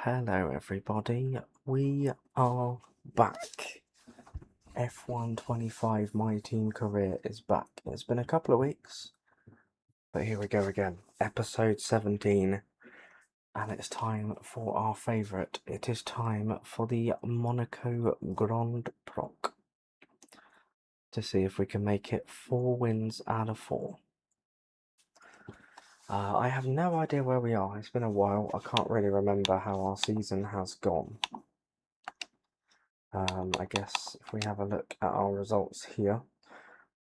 Hello everybody, we are back. F125 My Team career is back. It's been a couple of weeks, but here we go again. Episode 17, and it's time for our favourite. It is time for the Monaco Grand Prix to see if we can make it 4 wins out of 4. I have no idea where we are. It's been a while. I can't really remember how our season has gone. I guess if we have a look at our results here,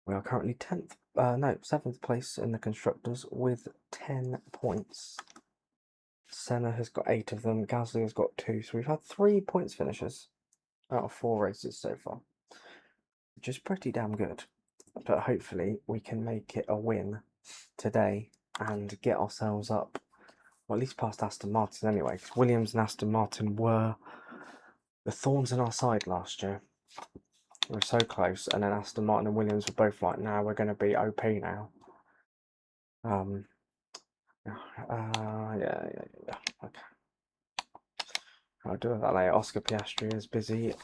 we are currently 7th place in the Constructors with 10 points. Senna has got 8 of them, Gasly has got 2, so we've had 3 points finishes out of 4 races so far, which is pretty damn good. But hopefully we can make it a win today and get ourselves up, well, at least past Aston Martin anyway, because Williams and Aston Martin were the thorns in our side last year. We were so close, and then Aston Martin and Williams were both like, "Now we're going to be OP now." Yeah. Okay. I'll do that later. Oscar Piastri is busy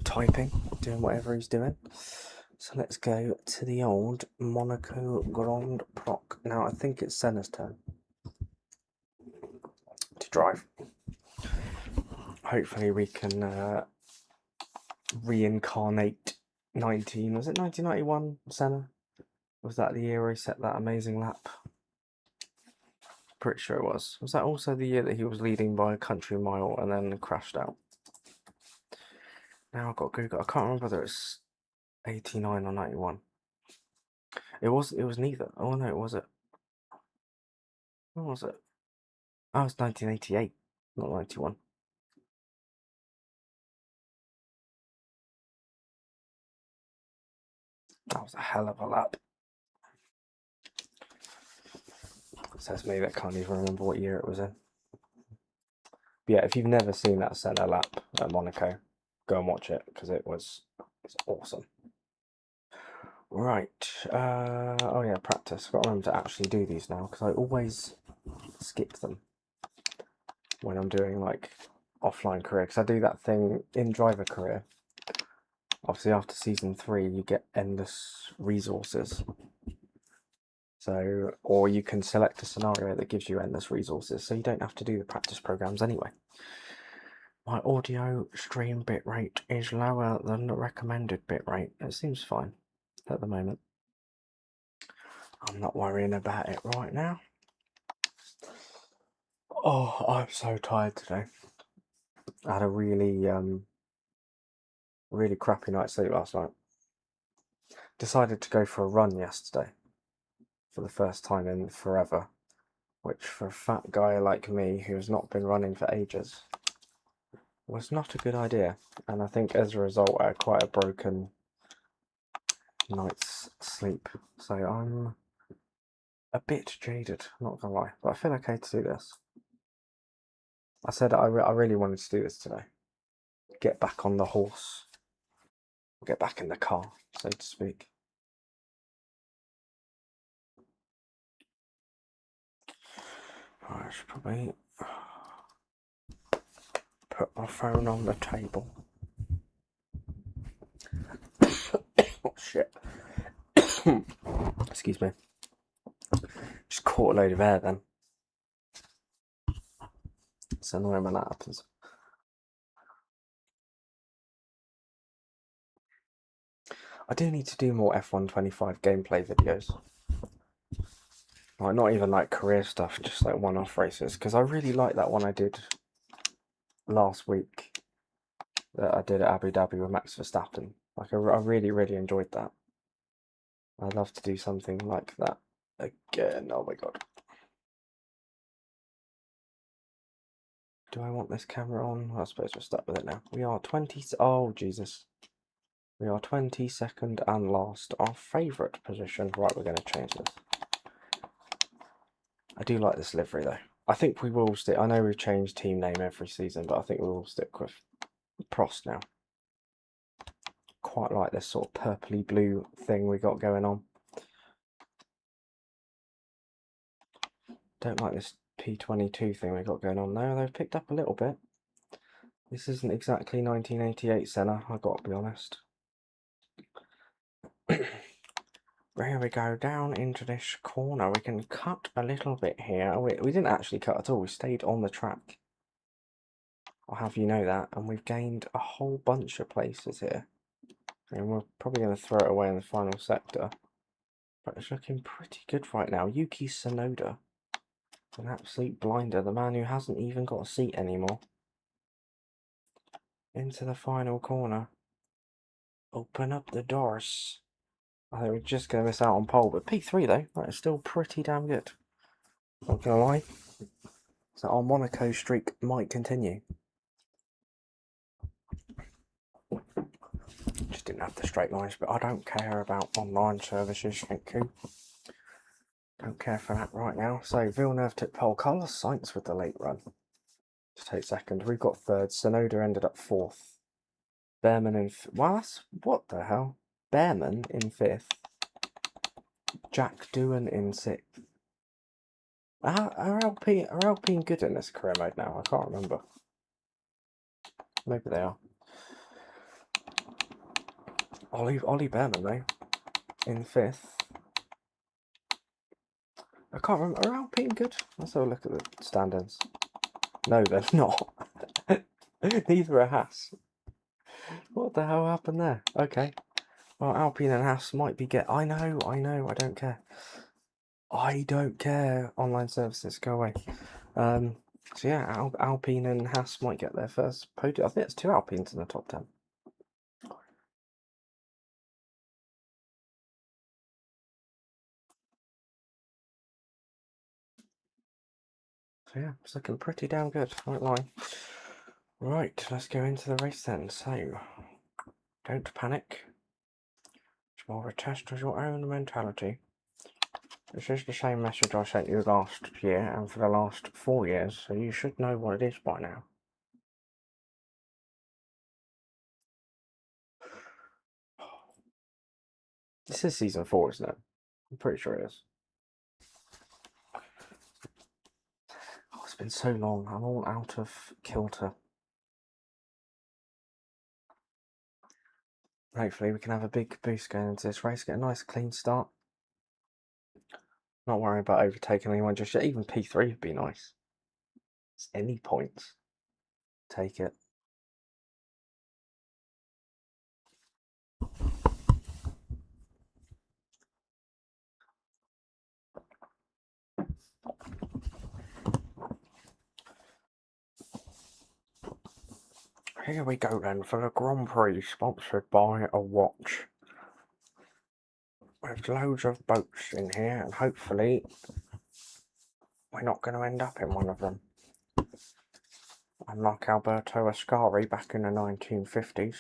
typing, doing whatever he's doing. So let's go to the old Monaco Grand Prix. Now I think it's Senna's turn to drive. Hopefully we can reincarnate 1991 Senna? Was that the year he set that amazing lap? Pretty sure it was. Was that also the year that he was leading by a country mile and then crashed out? Now I've got Google. I can't remember whether it's 89 or 91. It was neither. Oh no, was it? What was it? Oh, it was 1988, not 91. That was a hell of a lap. Says me that can't even remember what year it was in. But yeah, if you've never seen that Senna lap at Monaco, go and watch it because it's awesome. Right. Oh yeah, practice. I've got to remember to actually do these now because I always skip them when I'm doing like offline career, because I do that thing in driver career. Obviously after season 3 you get endless resources, so, or you can select a scenario that gives you endless resources, so you don't have to do the practice programs anyway. My audio stream bitrate is lower than the recommended bitrate. It seems fine at the moment. I'm not worrying about it right now. Oh, I'm so tired today. I had a really crappy night's sleep last night. Decided to go for a run yesterday for the first time in forever, which for a fat guy like me who's not been running for ages was not a good idea, and I think as a result I had quite a broken night's sleep, so I'm a bit jaded, not gonna lie, but I feel okay to do this. I said I really wanted to do this today, get back on the horse, get back in the car, so to speak. I should probably put my phone on the table. Oh shit. Excuse me. Just caught a load of air then. It's annoying when that happens. I do need to do more F125 gameplay videos. Like, not even like career stuff, just like one-off races, because I really like that one I did last week that I did at Abu Dhabi with Max Verstappen. Like, I really enjoyed that. I'd love to do something like that again. Oh my god. Do I want this camera on? I suppose we're stuck with it now. We are 20... Oh, Jesus. We are 22nd and last. Our favourite position. Right, we're going to change this. I do like this livery, though. I think we will stick... I know we've changed team name every season, but I think we will stick with Prost now. Quite like this sort of purpley blue thing we got going on. Don't like this P22 thing we got going on there. They've picked up a little bit. This isn't exactly 1988 Senna, I got to be honest. There we go, down into this corner. We can cut a little bit here. We didn't actually cut at all, we stayed on the track. I'll have you know that. And we've gained a whole bunch of places here. And we're probably going to throw it away in the final sector. But it's looking pretty good right now. Yuki Tsunoda. An absolute blinder. The man who hasn't even got a seat anymore. Into the final corner. Open up the doors. I think we're just going to miss out on pole. But P3 though, that is still pretty damn good. Not going to lie. So our Monaco streak might continue. Just didn't have the straight lines, but I don't care about online services, thank you. Don't care for that right now. So Villeneuve took pole. Carlos Sainz with the late run to take second. We've got third. Sonoda ended up fourth. Behrman in what the hell? Behrman in fifth. Jack Doohan in sixth. Are Alpine good in this career mode now? I can't remember. Maybe they are. Ollie Behrman though in fifth. I can't remember. Are Alpine good? Let's have a look at the standings. No, they're not. Neither are Haas. What the hell happened there? Okay. Well, Alpine and Haas might be I know, I don't care. I don't care. Online services, go away. So yeah, Alpine and Haas might get their first podium. I think it's 2 Alpines in the top 10. So yeah, it's looking pretty damn good, I won't lie. Right, let's go into the race then. So, don't panic. It's more of a test of your own mentality. This is the same message I sent you last year and for the last 4 years, so you should know what it is by now. This is season 4, isn't it? I'm pretty sure it is. Oh, it's been so long. I'm all out of kilter. Hopefully we can have a big boost going into this race, get a nice clean start. Not worrying about overtaking anyone just yet. Even P3 would be nice. It's any points. Take it. Here we go then for the Grand Prix, sponsored by a watch. There's loads of boats in here, and hopefully we're not going to end up in one of them. Unlike Alberto Ascari back in the 1950s,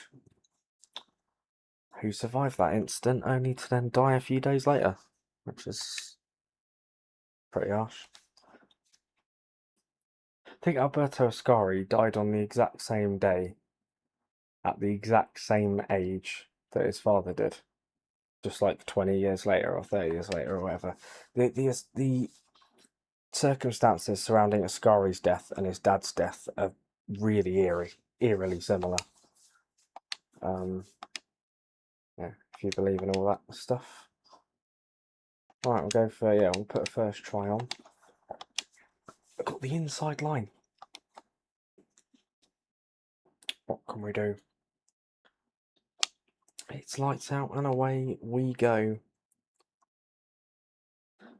who survived that incident only to then die a few days later, which is pretty harsh. I think Alberto Ascari died on the exact same day, at the exact same age that his father did. Just like 20 years later or 30 years later or whatever. The circumstances surrounding Ascari's death and his dad's death are really eerily similar. Yeah, if you believe in all that stuff. Right, we'll go for, we'll put a first try on. I've got the inside line. What can we do? It's lights out and away we go.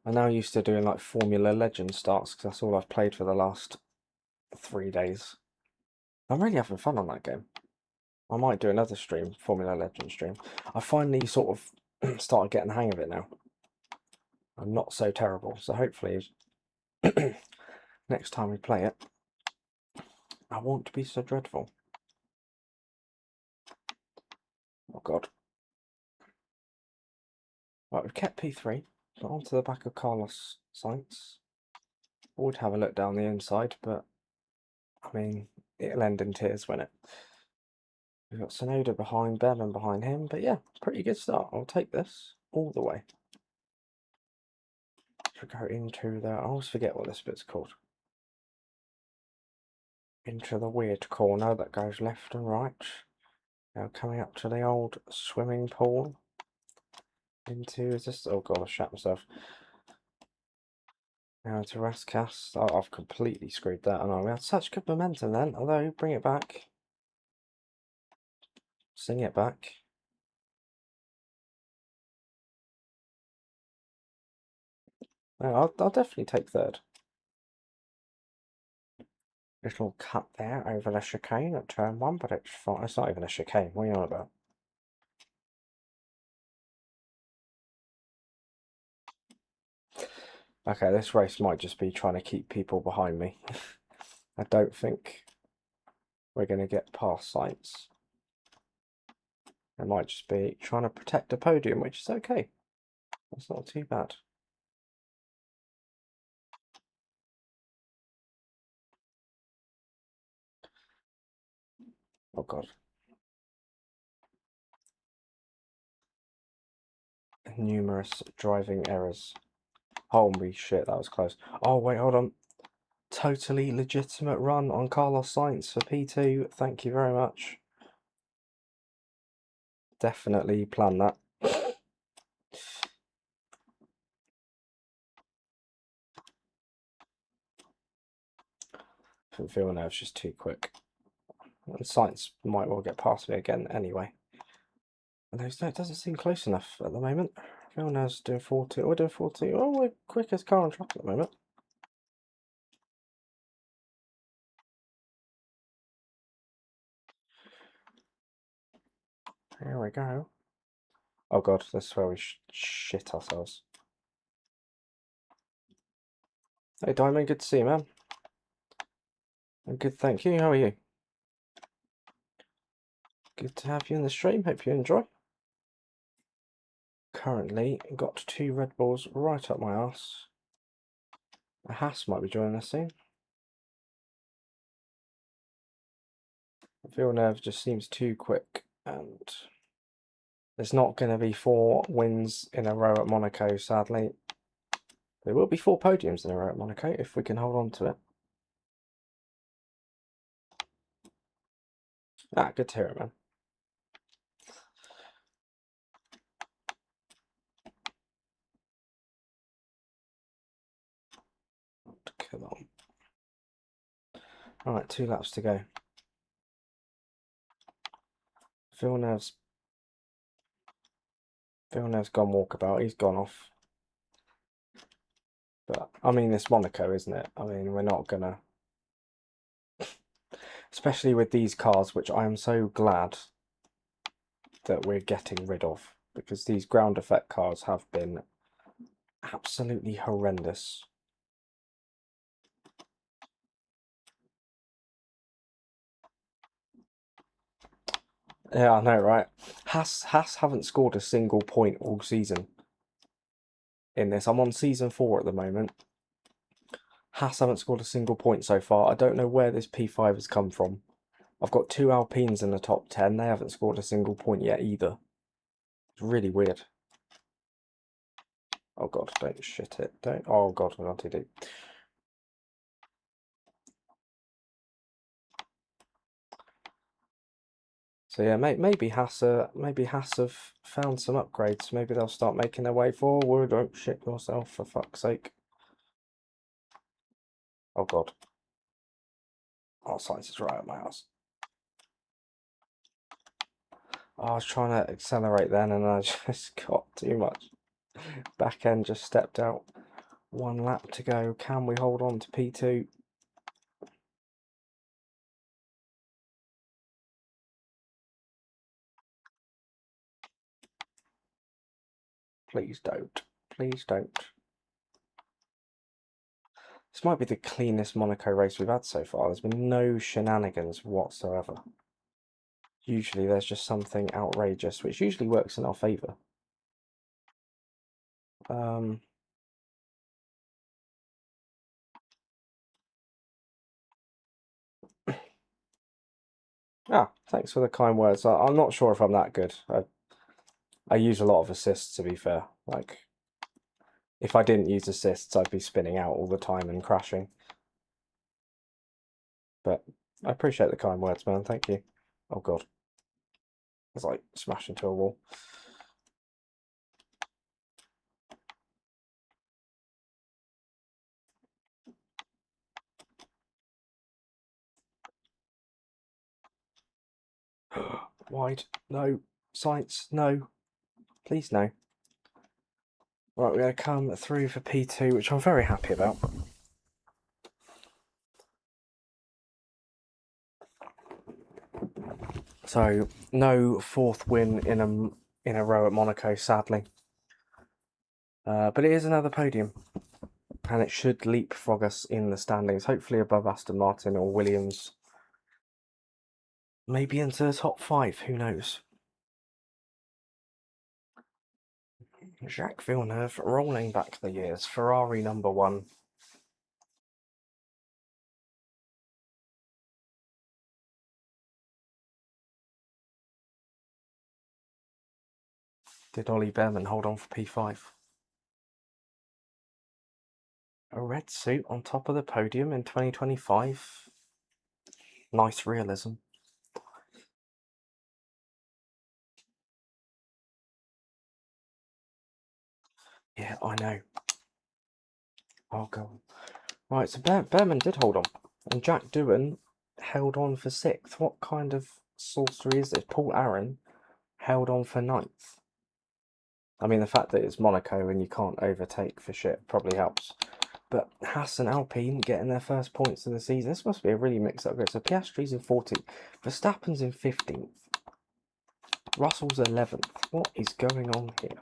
I'm now used to doing like Formula Legend starts because that's all I've played for the last 3 days. I'm really having fun on that game. I might do another stream, Formula Legend stream. I finally sort of started getting the hang of it now. I'm not so terrible, so hopefully next time we play it, I won't be so dreadful. Oh god. Right, we've kept P3, so onto the back of Carlos Sainz. Would have a look down the inside, but I mean, it'll end in tears, won't it? We've got Sonoda behind, Behrman behind him, but yeah, pretty good start. I'll take this all the way. Should go into the, I always forget what this bit's called. into the weird corner that goes left and right. Now coming up to the old swimming pool. Into, is this, oh god, I shat myself. Now to Rascas. Oh, I've completely screwed that. I know, we had such good momentum then, although, bring it back. Sing it back. No, I'll definitely take third. Little cut there over the chicane at turn 1, but it's fine. It's not even a chicane. What are you on about? Okay, this race might just be trying to keep people behind me. I don't think we're going to get past sights. It might just be trying to protect a podium, which is okay. That's not too bad. Oh god. Numerous driving errors. Holy shit, that was close. Oh wait, hold on. Totally legitimate run on Carlos Sainz for P2. Thank you very much. Definitely plan that. Villeneuve's just too quick. And Sainz might well get past me again anyway. No, it doesn't seem close enough at the moment. Villeneuve's doing 4-2. We're doing 4-2. Oh, we're quickest car on track at the moment. Here we go. Oh god, this is where we shit ourselves. Hey Diamond, good to see you, man. I'm good, thank you. How are you? Good to have you in the stream. Hope you enjoy. Currently, got 2 Red Bulls right up my ass. A Haas might be joining us soon. Villeneuve just seems too quick, and there's not going to be 4 wins in a row at Monaco, sadly. There will be 4 podiums in a row at Monaco if we can hold on to it. Ah, good to hear it, man. Come on. Alright, 2 laps to go. Villeneuve's gone walkabout. He's gone off. But, I mean, it's Monaco, isn't it? I mean, we're not gonna... Especially with these cars, which I am so glad that we're getting rid of. Because these ground effect cars have been absolutely horrendous. Yeah, I know, right? Haas haven't scored a single point all season in this. I'm on season 4 at the moment. Haas haven't scored a single point so far. I don't know where this P5 has come from. I've got 2 Alpines in the top 10. They haven't scored a single point yet either. It's really weird. Oh god, don't shit it. Don't. Oh god, what did I do? So yeah, maybe Haas have found some upgrades. Maybe they'll start making their way forward. Don't shit yourself, for fuck's sake. Oh god. Oh, science is right at my house. I was trying to accelerate then and I just got too much. Back end just stepped out. 1 lap to go. Can we hold on to P2? Please don't. Please don't. This might be the cleanest Monaco race we've had so far. There's been no shenanigans whatsoever. Usually there's just something outrageous, which usually works in our favour. Thanks for the kind words. I'm not sure if I'm that good. I use a lot of assists, to be fair. Like, if I didn't use assists, I'd be spinning out all the time and crashing. But I appreciate the kind words, man. Thank you. Oh god, it's like smash into a wall. Wide, no. Science, no. Please, no. Right, we're going to come through for P2, which I'm very happy about. So, no fourth win in a row at Monaco, sadly. But it is another podium, and it should leapfrog us in the standings, hopefully above Aston Martin or Williams. Maybe into the top 5, who knows? Jacques Villeneuve rolling back the years, Ferrari #1. Did Ollie Behrman hold on for P5? A red suit on top of the podium in 2025. Nice realism. Yeah, I know. Oh, God. Right, so Behrman did hold on. And Jack Doohan held on for 6th. What kind of sorcery is this? Paul Aaron held on for 9th. I mean, the fact that it's Monaco and you can't overtake for shit probably helps. But Haas and Alpine getting their first points of the season. This must be a really mixed up grid. So Piastri's in 14th. Verstappen's in 15th. Russell's 11th. What is going on here?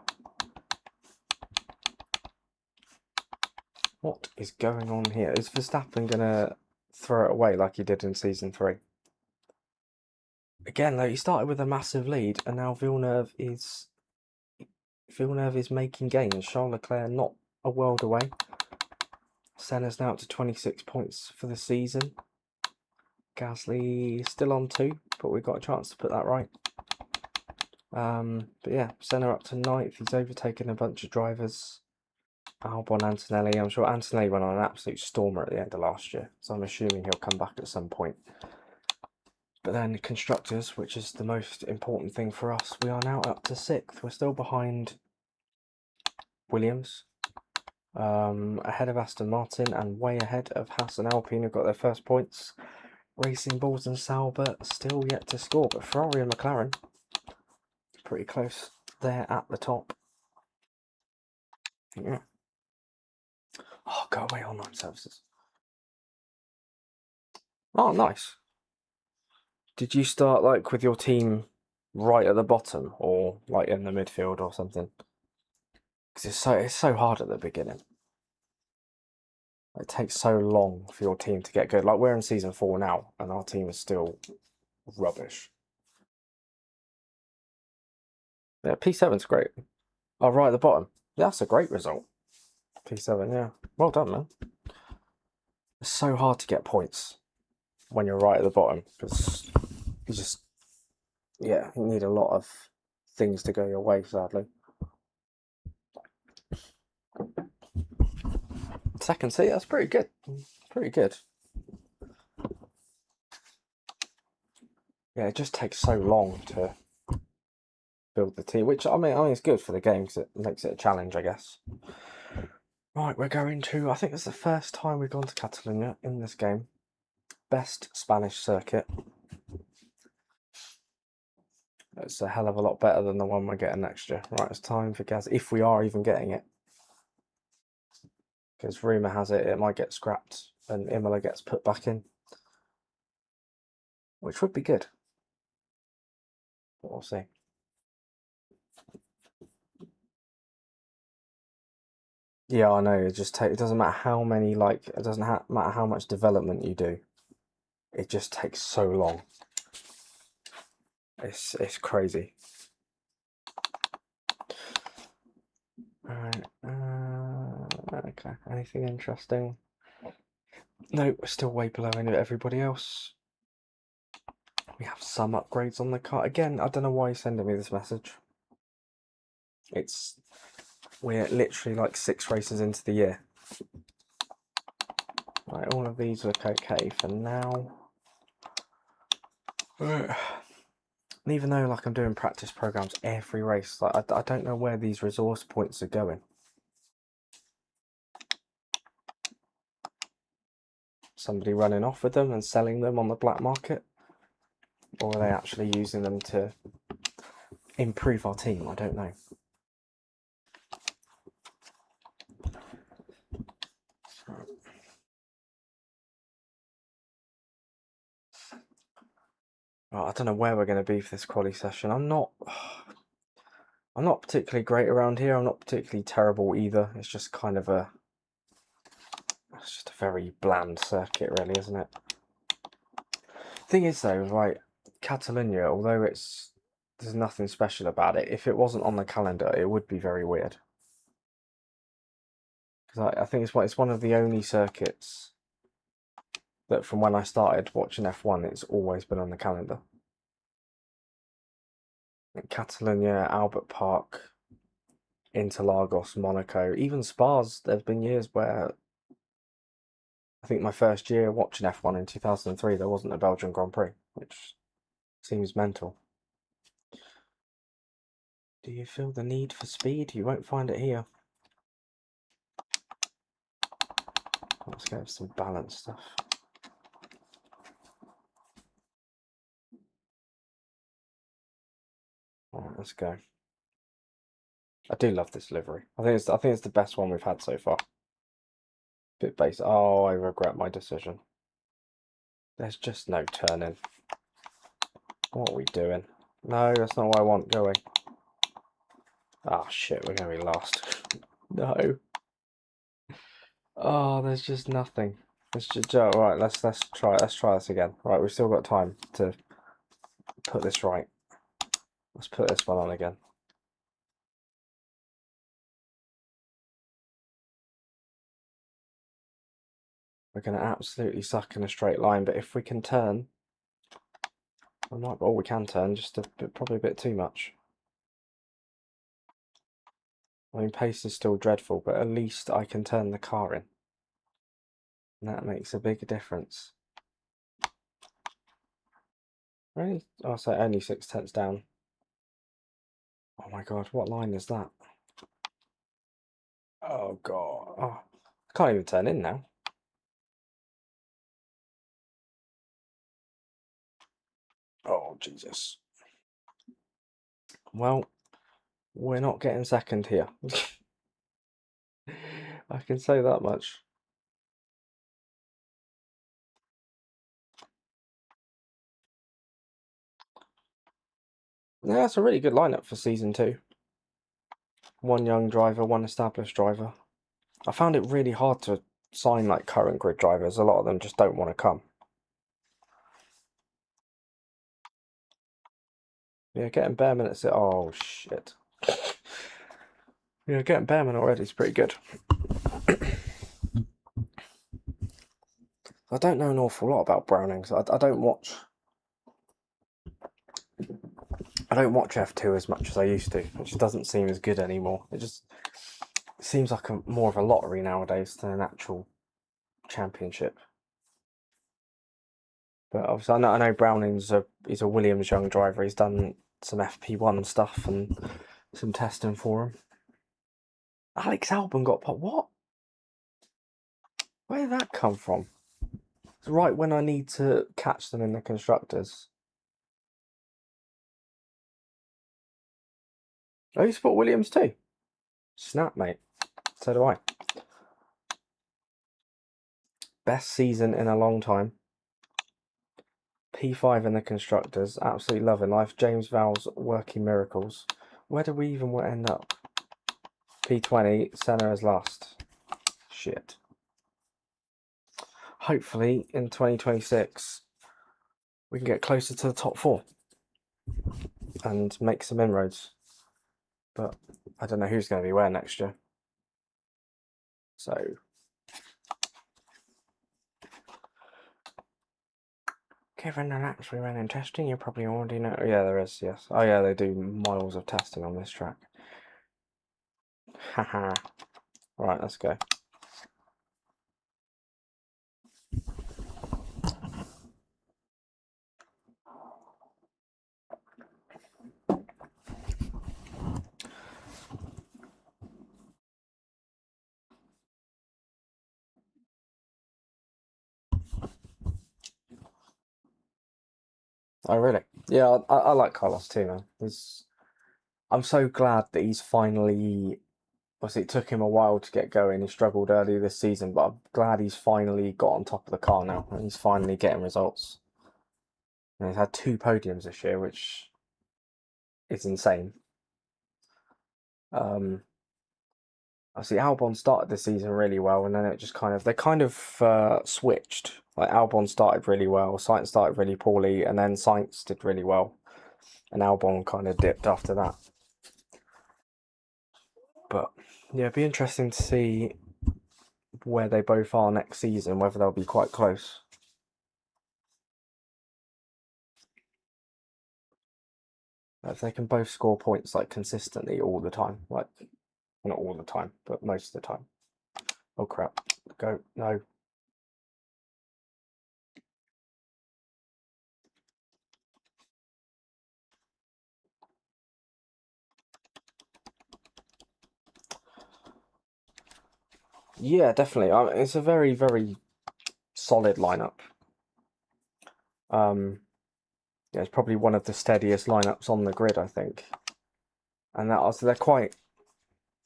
What is going on here? Is Verstappen going to throw it away like he did in Season 3? Again, though, he started with a massive lead, and now Villeneuve is making gains. Charles Leclerc not a world away. Senna's now up to 26 points for the season. Gasly still on 2, but we've got a chance to put that right. But yeah, Senna up to 9th. He's overtaken a bunch of drivers. Albon, Antonelli. I'm sure Antonelli went on an absolute stormer at the end of last year, so I'm assuming he'll come back at some point. But then constructors, which is the most important thing for us, we are now up to 6th. We're still behind Williams, ahead of Aston Martin, and way ahead of Haas and Alpine, who've got their first points. Racing Bulls and Sauber still yet to score, but Ferrari and McLaren pretty close there at the top. Yeah. Oh, go away, online services. Oh, nice. Did you start like with your team right at the bottom, or like in the midfield or something? Because it's so hard at the beginning. It takes so long for your team to get good. Like we're in Season 4 now, and our team is still rubbish. Yeah, P7's great. Oh, right at the bottom. Yeah, that's a great result. P7, yeah. Well done, man. It's so hard to get points when you're right at the bottom, because you just, yeah, you need a lot of things to go your way, sadly. Second seat, that's pretty good. Pretty good. Yeah, it just takes so long to build the team, which I mean it's good for the game because it makes it a challenge, I guess. Right, we're going to, I think it's the first time we've gone to Catalonia in this game. Best Spanish circuit. It's a hell of a lot better than the one we're getting next year. Right, it's time for Gaz, if we are even getting it. Because rumour has it might get scrapped and Imola gets put back in. Which would be good. But we'll see. Yeah, I know. It doesn't matter how many, it doesn't matter how much development you do. It just takes so long. It's crazy. Alright, okay, anything interesting? No, we're still way below everybody else. We have some upgrades on the car. Again, I don't know why he's sending me this message. We're literally like 6 races into the year. Right, all of these look okay for now. And even though like I'm doing practice programs every race, like I don't know where these resource points are going. Somebody running off with them and selling them on the black market, or are they actually using them to improve our team? I don't know. I don't know where we're going to be for this quali session. I'm not particularly great around here. I'm not particularly terrible either. It's just kind of it's just a very bland circuit, really, isn't it? Thing is, though, right, Catalonia, although there's nothing special about it, if it wasn't on the calendar, it would be very weird. Because I think it's one of the only circuits that from when I started watching F1, it's always been on the calendar. Catalonia, Albert Park, Interlagos, Monaco, even Spa's, there's been years where I think my first year watching F1 in 2003, there wasn't a Belgian Grand Prix, which seems mental. Do you feel the need for speed? You won't find it here. Let's get some balance stuff. Alright, let's go. I do love this livery. I think it's the best one we've had so far. Bit basic. Oh, I regret my decision. There's just no turning. What are we doing? No, that's not what I want. Go away. Ah, shit, we're gonna be lost. No. Oh, there's just nothing. Let's just right. Let's try this again. Right, we've still got time to put this right. Let's put this one on again. We're gonna absolutely suck in a straight line, but if we can turn, we might. Oh, we can turn, just probably a bit too much. I mean, pace is still dreadful, but at least I can turn the car in. And that makes a big difference. Really? I'll say only 6/10 down. Oh my god, what line is that? Oh god. Oh, I can't even turn in now. Oh, Jesus. Well, we're not getting second here. I can say that much. Yeah, that's a really good lineup for season 2. One young driver, one established driver. I found it really hard to sign like current grid drivers. A lot of them just don't want to come. Yeah, getting Behrman at oh shit. Yeah, getting Behrman already is pretty good. I don't know an awful lot about Brownings. I don't watch F2 as much as I used to, which doesn't seem as good anymore. It just seems like more of a lottery nowadays than an actual championship. But obviously, I know Browning's he's a Williams young driver. He's done some FP1 stuff and some testing for him. Alex Albon got put. What? Where did that come from? It's right when I need to catch them in the constructors. Oh, you support Williams too? Snap, mate. So do I. Best season in a long time. P5 in the constructors. Absolutely loving life. James Vowles working miracles. Where do we even end up? P20. Senna is last. Shit. Hopefully in 2026 we can get closer to the top 4 and make some inroads. But I don't know who's going to be where next year. So given the laps we ran in testing, you probably already know. Yeah, there is, yes. Oh yeah, they do miles of testing on this track. Haha. Right, let's go. Oh, really? Yeah, I like Carlos too, man. I'm so glad that he's finally. Obviously, it took him a while to get going. He struggled early this season, but I'm glad he's finally got on top of the car now, and he's finally getting results. And he's had 2 podiums this year, which is insane. Um, I see Albon started the season really well, and then it just they kind of switched. Like Albon started really well, Sainz started really poorly, and then Sainz did really well, and Albon kind of dipped after that. But yeah, it'd be interesting to see where they both are next season, whether they'll be quite close. If they can both score points like consistently all the time, like not all the time, but most of the time. Oh crap! Go no. Yeah, definitely. It's a very solid lineup. Um, yeah, it's probably one of the steadiest lineups on the grid, I think. And they're quite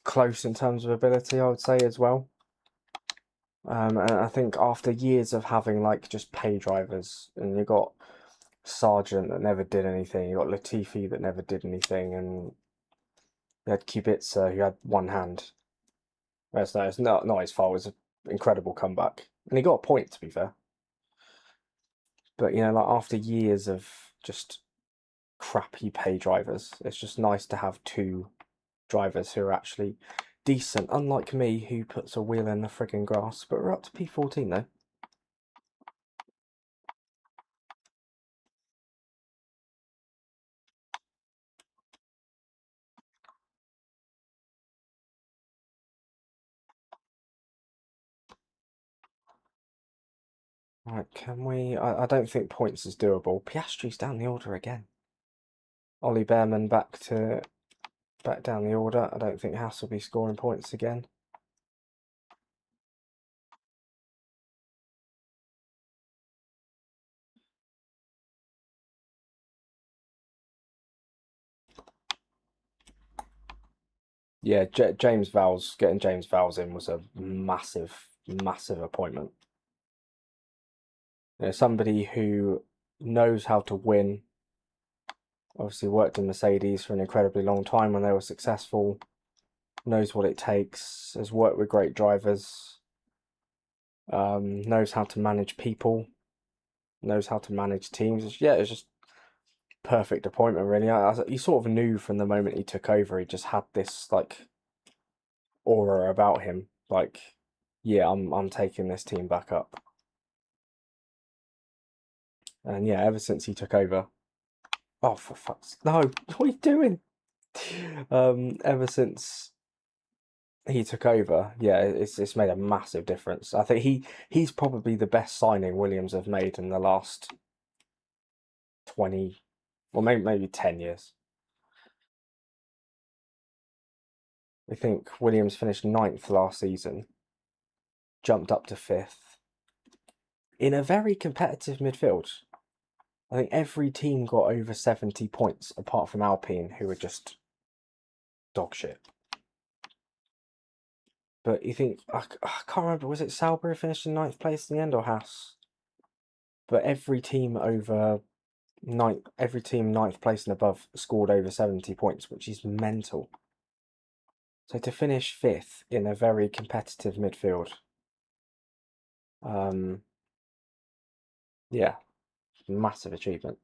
close in terms of ability, I would say as well. And I think after years of having like just pay drivers, and you got Sargent that never did anything, you got Latifi that never did anything, and you had Kubica who had one hand. It's not his fault. It was an incredible comeback, and he got a point to be fair. But like after years of just crappy pay drivers, it's just nice to have 2 drivers who are actually decent. Unlike me, who puts a wheel in the frigging grass. But we're up to P14 though. Right, can we? I don't think points is doable. Piastri's down the order again. Ollie Behrman back down the order. I don't think Haas will be scoring points again. Yeah, getting James Vowles in was a massive appointment. Somebody who knows how to win. Obviously, worked in Mercedes for an incredibly long time when they were successful. Knows what it takes. Has worked with great drivers. Knows how to manage people. Knows how to manage teams. Yeah, it's just perfect appointment, really. You sort of knew from the moment he took over, he just had this like aura about him. Like, yeah, I'm taking this team back up. And yeah, ever since he took over, oh for fuck's no, what are you doing? Ever since he took over, yeah, it's made a massive difference. I think he's probably the best signing Williams have made in the last 20, or maybe 10 years. I think Williams finished 9th last season, jumped up to 5th in a very competitive midfield. I think every team got over 70 points apart from Alpine, who were just dog shit. But you think, I can't remember, was it Sauber who finished in 9th place in the end or Haas? But every team 9th place and above scored over 70 points, which is mental. So to finish 5th in a very competitive midfield, yeah, massive achievement.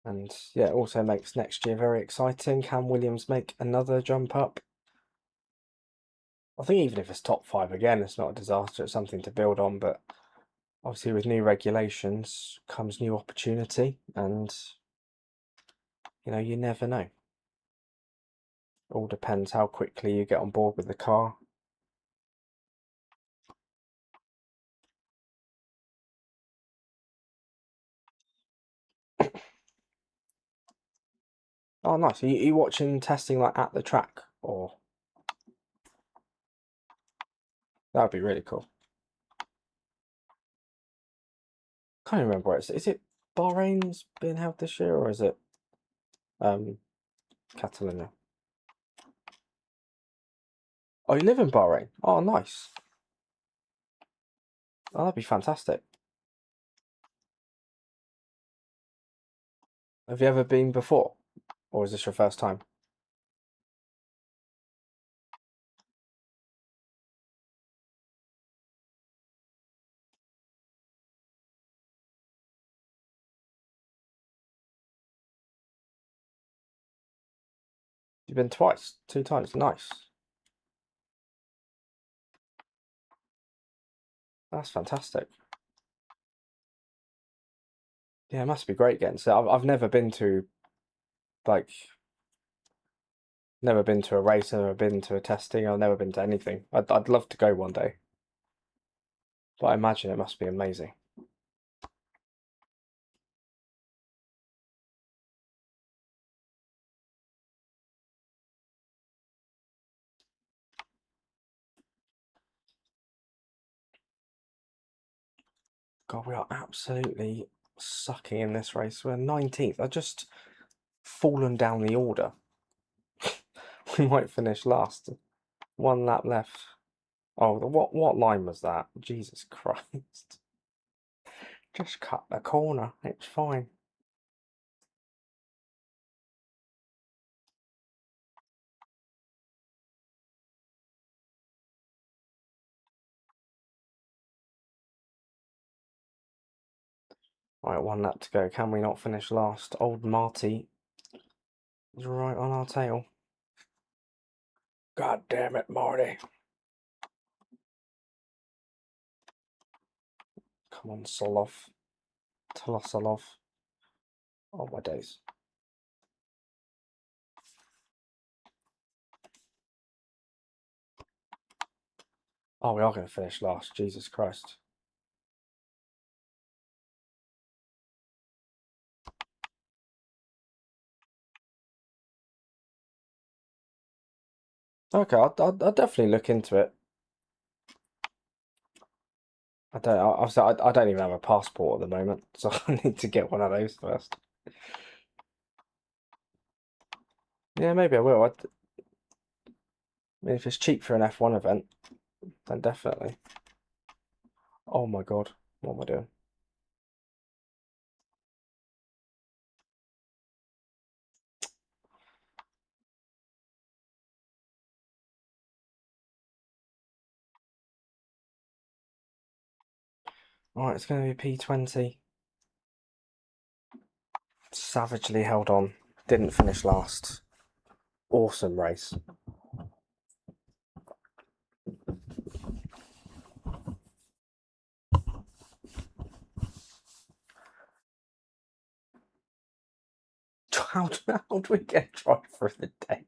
And yeah, it also makes next year very exciting. Can Williams make another jump up? I think even if it's top 5 again, it's not a disaster. It's something to build on. But obviously, with new regulations comes new opportunity, and you never know. It all depends how quickly you get on board with the car. Oh, nice. Are you watching testing like at the track, or that would be really cool. can't even remember where it's. Is it Bahrain's being held this year, or is it Catalonia? Oh, you live in Bahrain? Oh, nice. Oh, that'd be fantastic. Have you ever been before? Or is this your first time? You've been twice, 2 times. Nice. That's fantastic. Yeah, it must be great getting. So I've never been to like never been to a race, never been to a testing, I've never been to anything. I'd love to go one day. But I imagine it must be amazing. God, we are absolutely sucking in this race. We're 19th. I just fallen down the order. We might finish last. 1 lap left. Oh, what line was that? Jesus Christ. Just cut the corner. It's fine. Right, 1 lap to go. Can we not finish last? Old Marty is right on our tail. God damn it, Marty. Come on, Solov. Tolosolov. Oh, my days. Oh, we are going to finish last. Jesus Christ. Okay, I'll definitely look into it. I don't even have a passport at the moment, so I need to get one of those first. Yeah, maybe I will. I mean, if it's cheap for an F1 event, then definitely. Oh my God, what am I doing? Alright, it's going to be P20. Savagely held on. Didn't finish last. Awesome race. How do we get a driver of the day?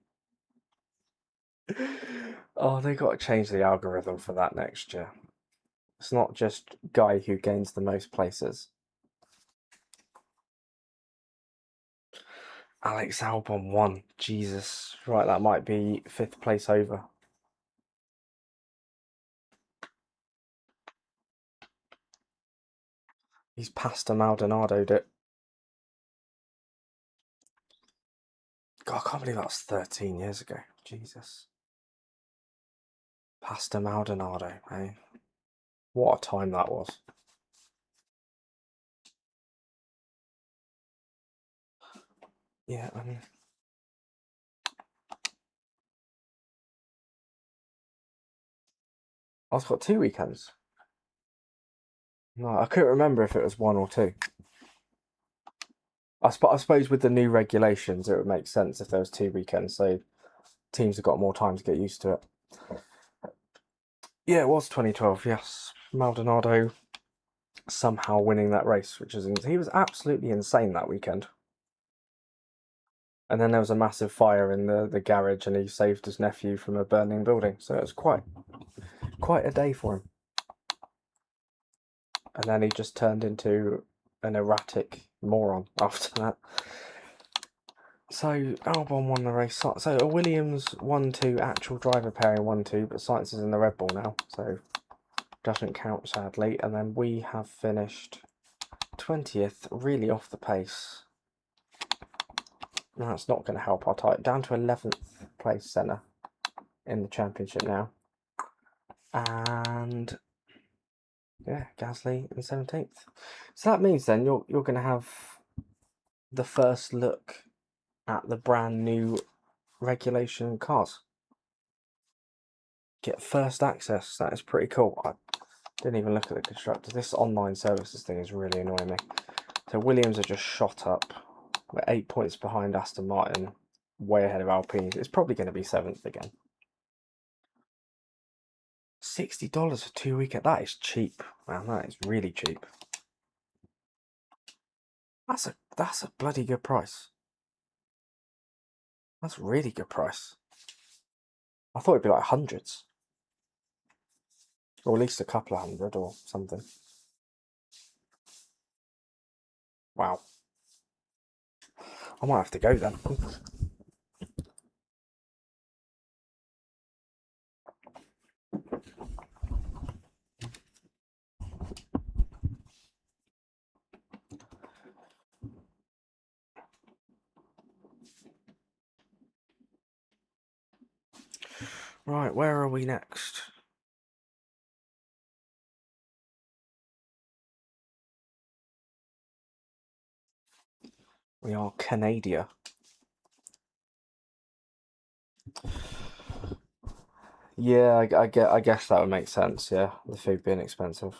Oh, they got to change the algorithm for that next year. It's not just guy who gains the most places. Alex Albon won. Jesus. Right, that might be 5th place over. He's Pasta Maldonado'd it. God, I can't believe that was 13 years ago. Jesus. Pasta Maldonado, eh? What a time that was. Yeah, I mean... I've got 2 weekends. No, I couldn't remember if it was 1 or 2. I suppose with the new regulations, it would make sense if there was 2 weekends, so teams have got more time to get used to it. Yeah, it was 2012, yes. Maldonado somehow winning that race, which is... He was absolutely insane that weekend. And then there was a massive fire in the garage and he saved his nephew from a burning building. So it was quite a day for him. And then he just turned into an erratic moron after that. So Albon won the race. So Williams 1-2, actual driver pairing 1-2, but Sainz is in the Red Bull now, so doesn't count sadly. And then we have finished 20th, really off the pace. No, that's not going to help our tie. Down to 11th place Senna in the championship now. And yeah, Gasly in 17th. So that means then you're going to have the first look at the brand new regulation cars. Get first access. That is pretty cool. I didn't even look at the constructors. This online services thing is really annoying me. So Williams are just shot up. We're 8 points behind Aston Martin, way ahead of Alpine. It's probably going to be 7th again. $60 for 2 weekends. That is cheap, man. That is really cheap. That's a bloody good price. That's a really good price. I thought it'd be like hundreds, or at least a couple of hundred or something. Wow. I might have to go then. Right, where are we next? We are Canada. Yeah, I guess that would make sense. Yeah, the food being expensive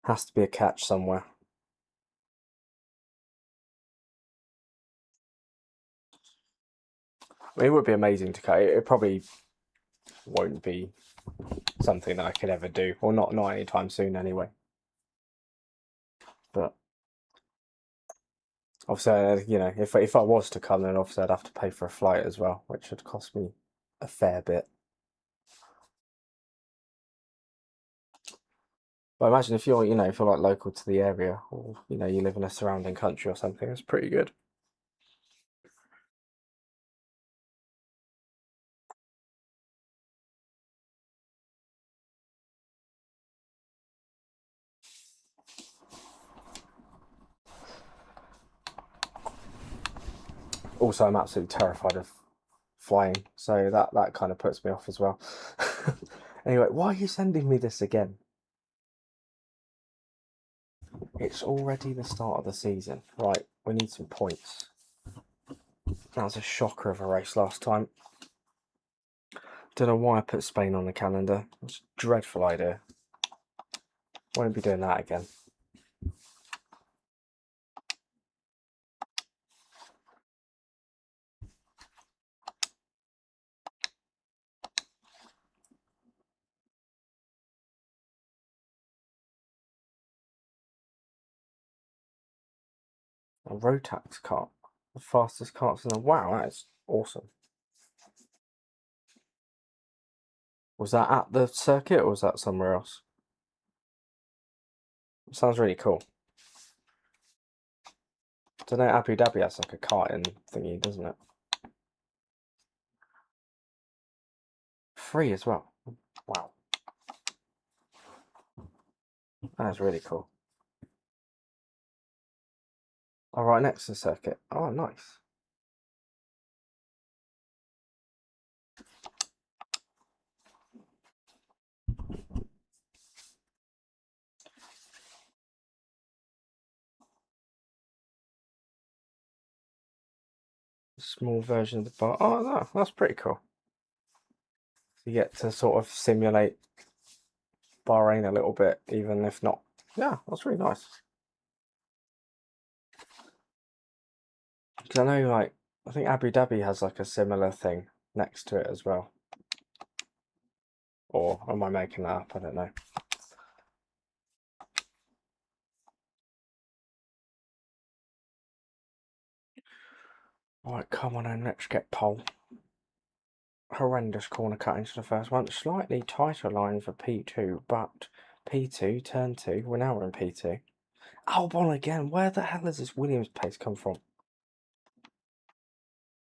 has to be a catch somewhere. I mean, it would be amazing to cut. It probably won't be something that I could ever do, or not anytime soon anyway. But obviously, you know, if I was to come, then obviously I'd have to pay for a flight as well, which would cost me a fair bit. But imagine if you're, you know, if you're like local to the area, or you know, you live in a surrounding country or something, it's pretty good. Also, I'm absolutely terrified of flying, so that kind of puts me off as well. Anyway, why are you sending me this again? It's already the start of the season. Right, we need some points. That was a shocker of a race last time. Don't know why I put Spain on the calendar. It's a dreadful idea. Won't be doing that again. A Rotax kart. The fastest karts in the... Wow, that is awesome. Was that at the circuit or was that somewhere else? It sounds really cool. I don't know, Abu Dhabi has like a karting thingy, doesn't it? Free as well. Wow. That is really cool. Oh, right next to the circuit. Oh, nice. Small version of the bar. Oh, no, that's pretty cool. You get to sort of simulate Bahrain a little bit, even if not. Yeah, that's really nice. Because I know, like, I think Abu Dhabi has like a similar thing next to it as well. Or am I making that up? I don't know. Right, come on then, let's get pole. Horrendous corner cut into the first one. Slightly tighter line for P2, but P2, turn 2. We're now in P2. Albon again. Where the hell has this Williams pace come from?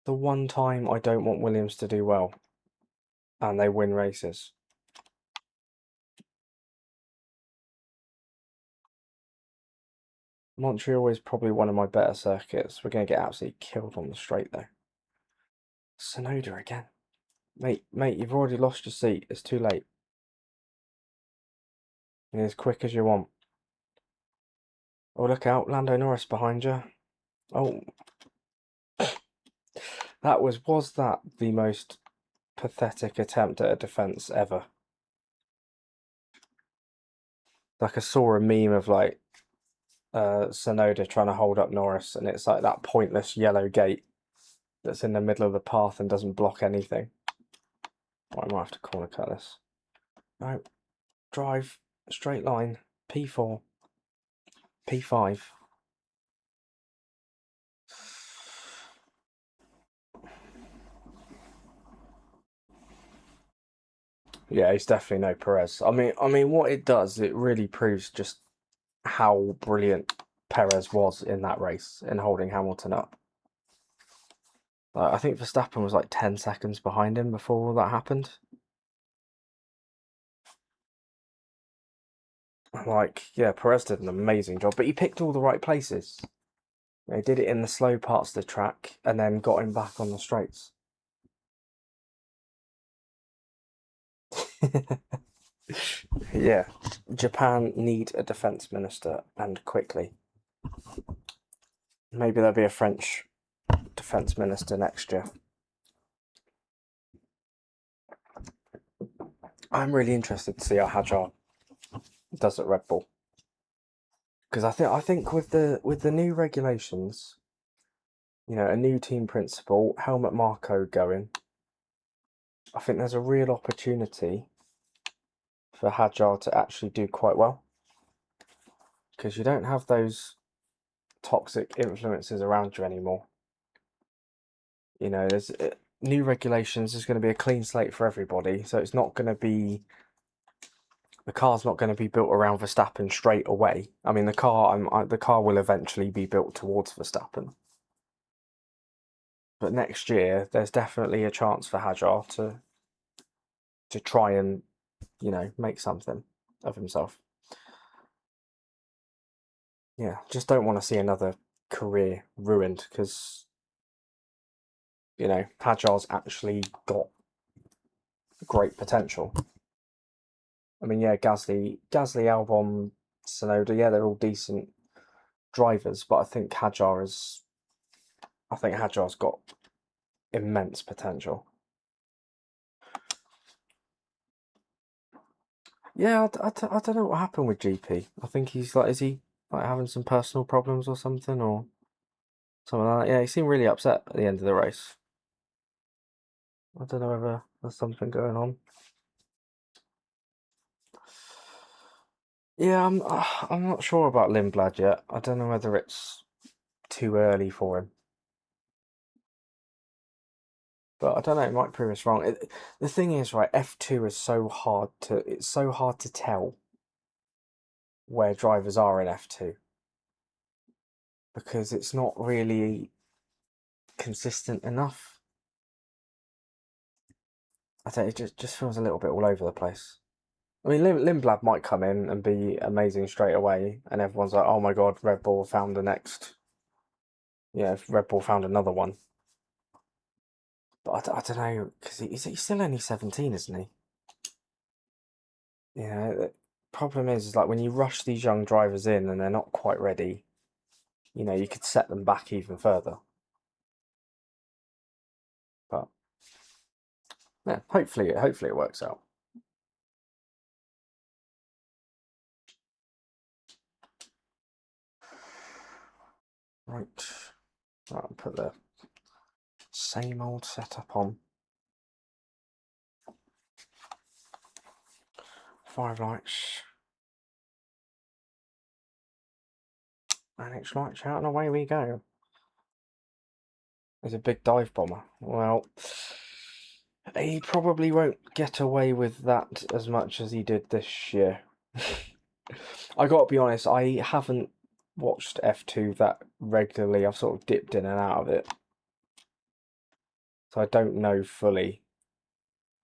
The one time I don't want Williams to do well. And they win races. Montreal is probably one of my better circuits. We're going to get absolutely killed on the straight, though. Sonoda again. Mate, you've already lost your seat. It's too late. You're as quick as you want. Oh, look out. Lando Norris behind you. Oh. Was that the most pathetic attempt at a defence ever? Like, I saw a meme of, like, Sonoda trying to hold up Norris, and it's like that pointless yellow gate that's in the middle of the path and doesn't block anything. Oh, I might have to corner cut this. No. Drive. Straight line. P4. P5. Yeah, he's definitely no Perez. I mean, what it does, it really proves just how brilliant Perez was in that race in holding Hamilton up. I think Verstappen was like 10 seconds behind him before all that happened. Like, yeah, Perez did an amazing job, but he picked all the right places. He did it in the slow parts of the track and then got him back on the straights. Yeah, Japan need a defence minister, and quickly. Maybe there'll be a French defence minister next year. I'm really interested to see how Hadjar does at Red Bull, because I think with the new regulations, you know, a new team principal, Helmut Marko going, I think there's a real opportunity for Hadjar to actually do quite well, because you don't have those toxic influences around you anymore. You know, there's new regulations. There's going to be a clean slate for everybody, so it's not going to be, the car's not going to be built around Verstappen straight away. I mean, the car will eventually be built towards Verstappen, but next year there's definitely a chance for Hadjar to try and, you know, make something of himself. Yeah, just don't want to see another career ruined, because, you know, Hadjar's actually got great potential. I mean, yeah, Gasly, Albon, Tsunoda, yeah, they're all decent drivers, but I think Hadjar's got immense potential. Yeah, I don't know what happened with GP. I think he's like, is he like having some personal problems or something, or something like that? Yeah, he seemed really upset at the end of the race. I don't know whether there's something going on. Yeah, I'm not sure about Lindblad yet. I don't know whether it's too early for him. But I don't know, it might prove us wrong. The thing is, right, F2 is it's so hard to tell where drivers are in F2, because it's not really consistent enough. I think it just feels a little bit all over the place. I mean, Lindblad might come in and be amazing straight away, and everyone's like, "Oh my God, Red Bull found the next." Yeah, if Red Bull found another one. But I don't know, because he's still only 17, isn't he? Yeah. The problem is like when you rush these young drivers in and they're not quite ready, you know, you could set them back even further. But yeah, hopefully it works out. Right. I'll put the same old setup on. 5 lights. And it's lights out and away we go. There's a big dive bomber. Well, he probably won't get away with that as much as he did this year. I gotta be honest, I haven't watched F2 that regularly. I've sort of dipped in and out of it, so I don't know fully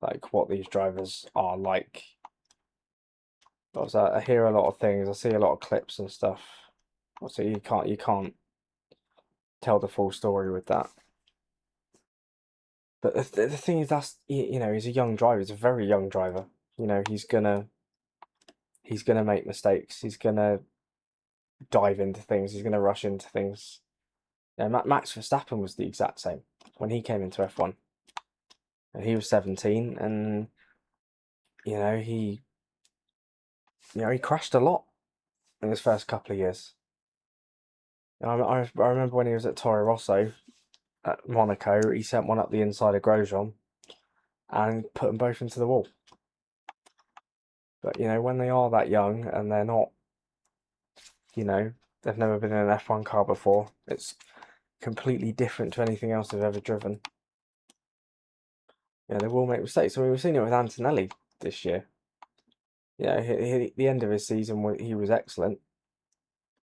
like what these drivers are like. I hear a lot of things, I see a lot of clips and stuff. So you can't tell the full story with that. But the thing is, he's a young driver. He's a very young driver. He's gonna make mistakes. He's gonna dive into things. He's gonna rush into things. Max Verstappen was the exact same when he came into F1. And he was 17, and you know he he crashed a lot in his first couple of years. I remember when he was at Toro Rosso at Monaco, he sent one up the inside of Grosjean and put them both into the wall. But when they are that young and they're not, they've never been in an F1 car before, it's completely different to anything else they've ever driven. They will make mistakes. I mean, we've seen it with Antonelli this year. The end of his season, he was excellent,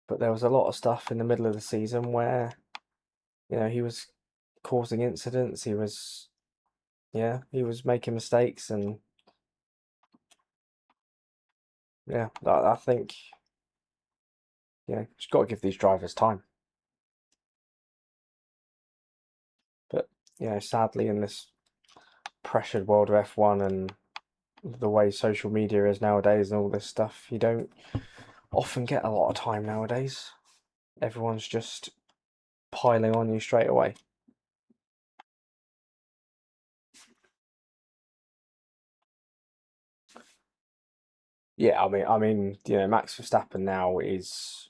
but there was a lot of stuff in the middle of the season where, he was causing incidents. He was making mistakes, and I think, just got to give these drivers time. But sadly, in this pressured world of F1 and the way social media is nowadays and all this stuff, you don't often get a lot of time nowadays. Everyone's just piling on you straight away. Yeah, I mean, Max Verstappen now is,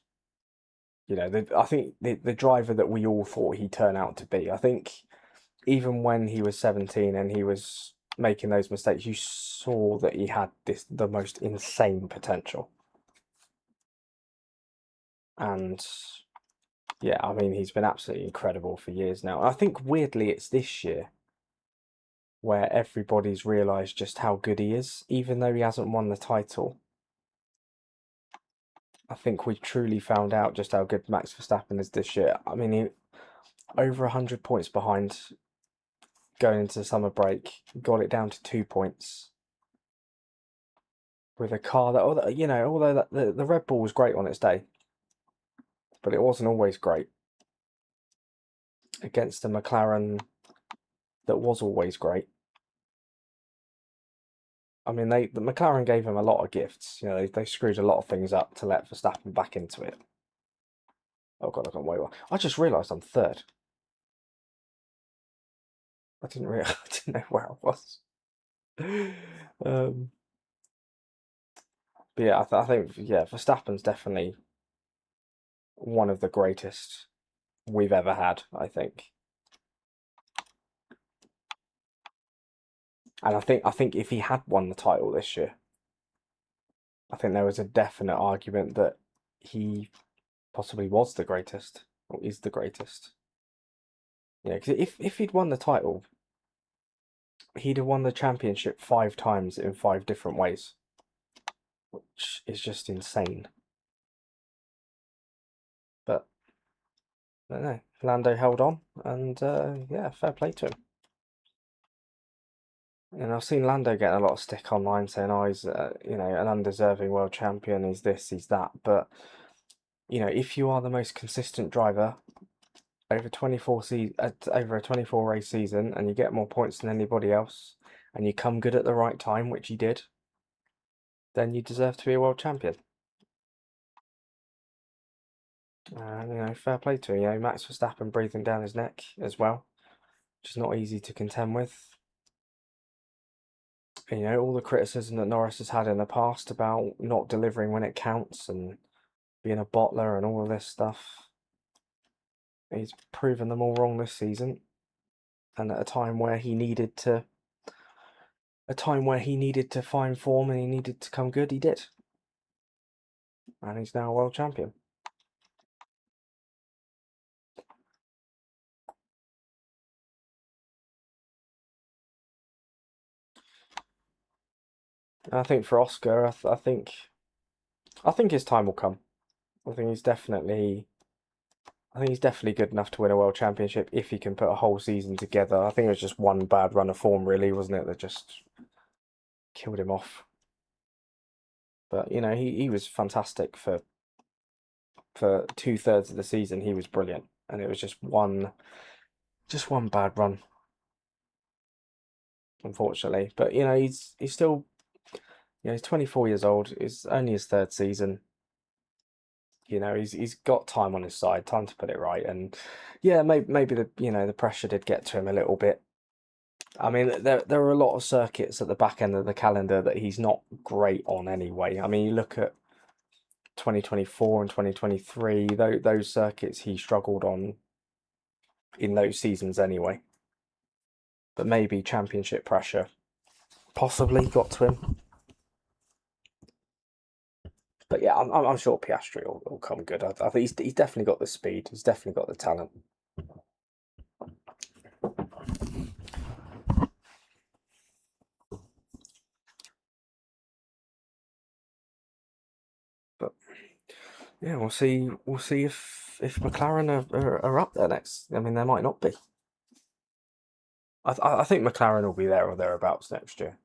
I think the driver that we all thought he'd turn out to be. I think even when he was 17 and he was making those mistakes, you saw that he had the most insane potential. And I mean, he's been absolutely incredible for years now. I think weirdly it's this year where everybody's realised just how good he is, even though he hasn't won the title. I think we truly found out just how good Max Verstappen is this year. I mean, he over 100 points behind going into the summer break, got it down to 2 points with a car that, although the Red Bull was great on its day, but it wasn't always great against a McLaren that was always great. I mean, the McLaren gave him a lot of gifts. They screwed a lot of things up to let Verstappen back into it. Oh god, I got way well. I just realised I'm third. I didn't I didn't know where I was. But yeah, I think Verstappen's definitely one of the greatest we've ever had, I think. And I think if he had won the title this year, I think there was a definite argument that he possibly was the greatest, or is the greatest. Because if he'd won the title, he'd have won the championship 5 times in 5 different ways, which is just insane. But I don't know. Lando held on, and fair play to him. And I've seen Lando getting a lot of stick online saying, "Oh, he's an undeserving world champion. He's this, he's that." But if you are the most consistent driver over over a 24 race season, and you get more points than anybody else, and you come good at the right time, which he did, then you deserve to be a world champion. Fair play to him. Max Verstappen breathing down his neck as well, which is not easy to contend with. All the criticism that Norris has had in the past about not delivering when it counts and being a bottler and all of this stuff. He's proven them all wrong this season, and at a time where he needed to find form and he needed to come good, he did. And he's now a world champion. And I think for Oscar, I think his time will come. I think he's definitely good enough to win a world championship if he can put a whole season together. I think it was just one bad run of form, really, wasn't it, that just killed him off. But he was fantastic for for 2/3 of the season, he was brilliant, and it was just one bad run, unfortunately. But he's still, he's 24 years old. It's only his third season. He's got time on his side, time to put it right. And yeah, maybe the pressure did get to him a little bit. I mean, there are a lot of circuits at the back end of the calendar that he's not great on anyway. I mean, you look at 2024 and 2023, those circuits he struggled on in those seasons anyway. But maybe championship pressure possibly got to him. But yeah, I'm sure Piastri will come good. I think he's definitely got the speed. He's definitely got the talent. But yeah, we'll see. We'll see if McLaren are up there next. I mean, they might not be. I think McLaren will be there or thereabouts next year.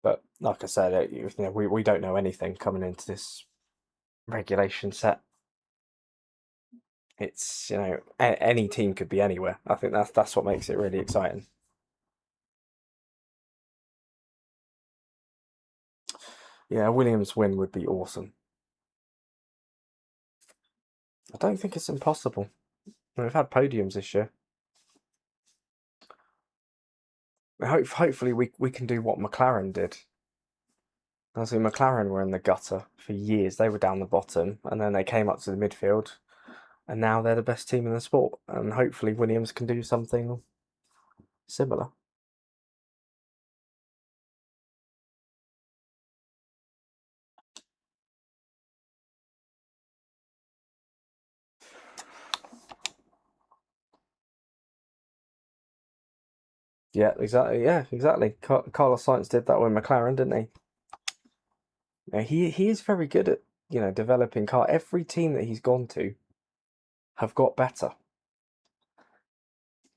But like I said, we don't know anything coming into this regulation set. It's any team could be anywhere. I think that's what makes it really exciting. Yeah, a Williams win would be awesome. I don't think it's impossible. We've had podiums this year. Hopefully we can do what McLaren did. I think McLaren were in the gutter for years. They were down the bottom, and then they came up to the midfield, and now they're the best team in the sport. And hopefully Williams can do something similar. Yeah, exactly. Yeah, exactly. Carlos Sainz did that with McLaren, didn't he? Yeah, he is very good at developing car. Every team that he's gone to have got better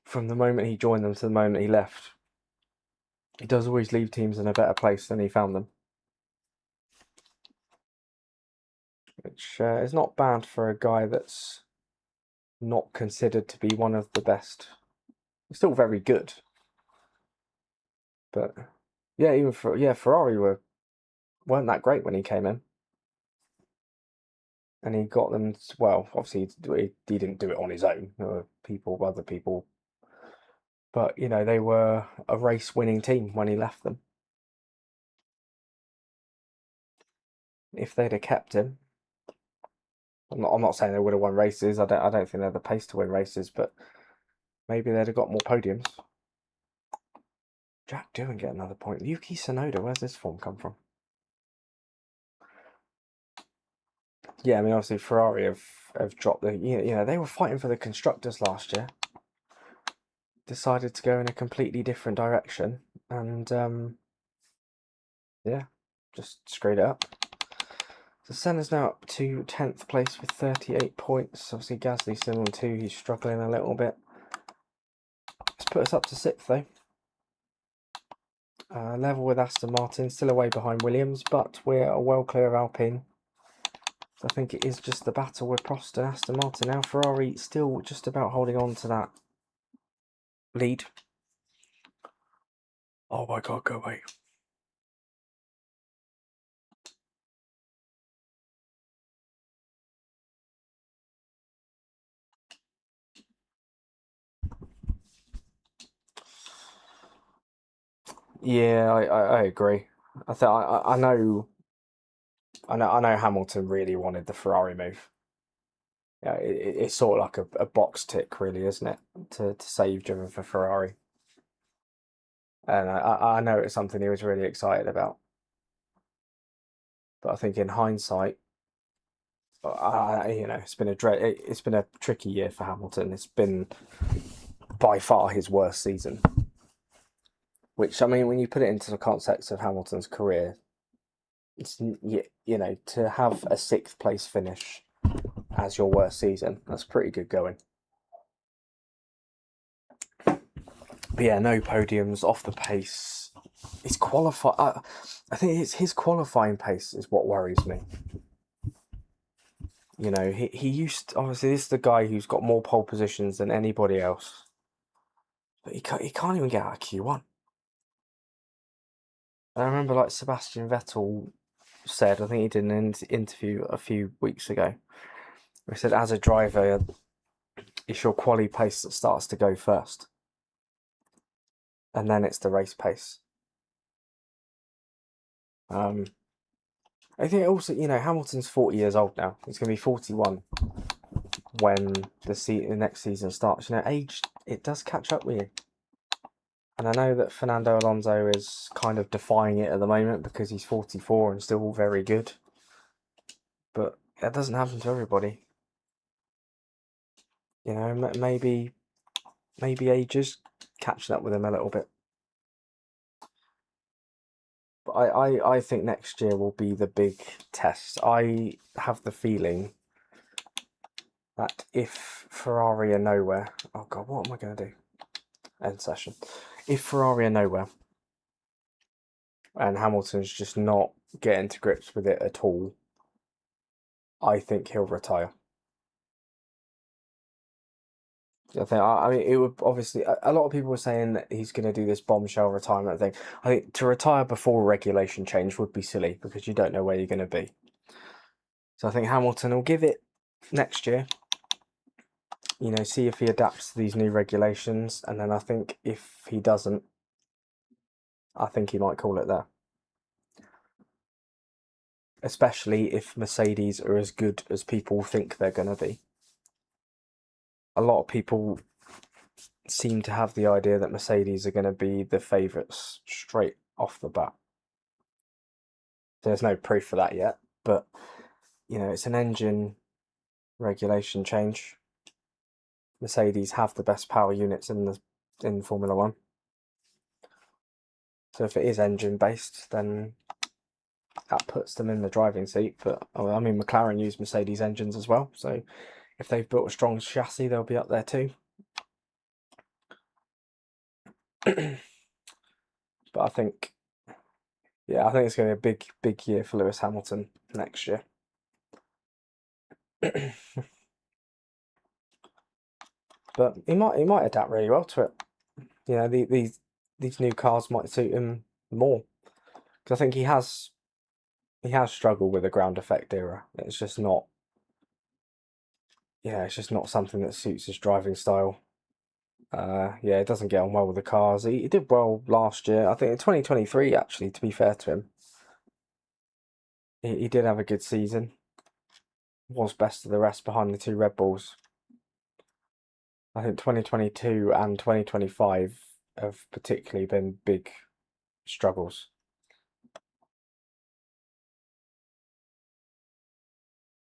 from the moment he joined them to the moment he left. He does always leave teams in a better place than he found them, which is not bad for a guy that's not considered to be one of the best. He's still very good, but yeah, even Ferrari weren't that great when he came in, and he got them. Well, obviously he didn't do it on his own. There were other people, but they were a race-winning team when he left them. If they'd have kept him, I'm not saying they would have won races. I don't think they had the pace to win races, but maybe they'd have got more podiums. Jack Doohan get another point. Yuki Tsunoda, where's this form come from? Yeah, I mean, obviously Ferrari have dropped the. They were fighting for the constructors last year. Decided to go in a completely different direction, and yeah, just screwed it up. So Senna's now up to 10th place with 38 points. Obviously Gasly's still on 2. He's struggling a little bit. Let's put us up to 6th though. Level with Aston Martin, still away behind Williams, but we're well clear of Alpine. So I think it is just the battle with Prost and Aston Martin now. Ferrari still just about holding on to that lead. Oh my God, go away. Yeah, I agree. I know Hamilton really wanted the Ferrari move. Yeah, it's sort of like a box tick, really, isn't it? To say you've driven for Ferrari, and I know it's something he was really excited about. But I think in hindsight, it's been a tricky year for Hamilton. It's been by far his worst season. Which, I mean, when you put it into the context of Hamilton's career, it's to have a 6th place finish as your worst season, that's pretty good going. But yeah, no podiums, off the pace. I think it's his qualifying pace is what worries me. You know, he used obviously this is the guy who's got more pole positions than anybody else, but he can't even get out of Q1. And I remember like Sebastian Vettel said, I think he did an interview a few weeks ago. He said, as a driver, it's your quali pace that starts to go first, and then it's the race pace. I think also, you know, Hamilton's 40 years old now. He's going to be 41 when the next season starts. You know, age, it does catch up with you. And I know that Fernando Alonso is kind of defying it at the moment because he's 44 and still very good. But that doesn't happen to everybody. You know, maybe age is catching up with him a little bit. But I think next year will be the big test. I have the feeling that if Ferrari are nowhere... Oh, God, what am I going to do? End session. If Ferrari are nowhere and Hamilton's just not getting to grips with it at all, I think he'll retire. I mean, it would obviously. A lot of people were saying that he's going to do this bombshell retirement thing. I think to retire before regulation change would be silly because you don't know where you're going to be. So I think Hamilton will give it next year. You know, see if he adapts to these new regulations, and then I think if he doesn't, I think he might call it there. Especially if Mercedes are as good as people think they're going to be. A lot of people seem to have the idea that Mercedes are going to be the favourites straight off the bat. There's no proof for that yet, but you know, it's an engine regulation change. Mercedes have the best power units in Formula One. So if it is engine based, then that puts them in the driving seat. But I mean, McLaren use Mercedes engines as well, so if they've built a strong chassis, they'll be up there too. But I think, yeah, I think it's going to be a big year for Lewis Hamilton next year. But he might adapt really well to it. You know, these new cars might suit him more because I think he has struggled with the ground effect era. It's just not, yeah, it's just not something that suits his driving style. Yeah, it doesn't get on well with the cars. He did well last year. I think in 2023, actually, to be fair to him, he did have a good season. Was best of the rest behind the two Red Bulls. I think 2022 and 2025 have particularly been big struggles.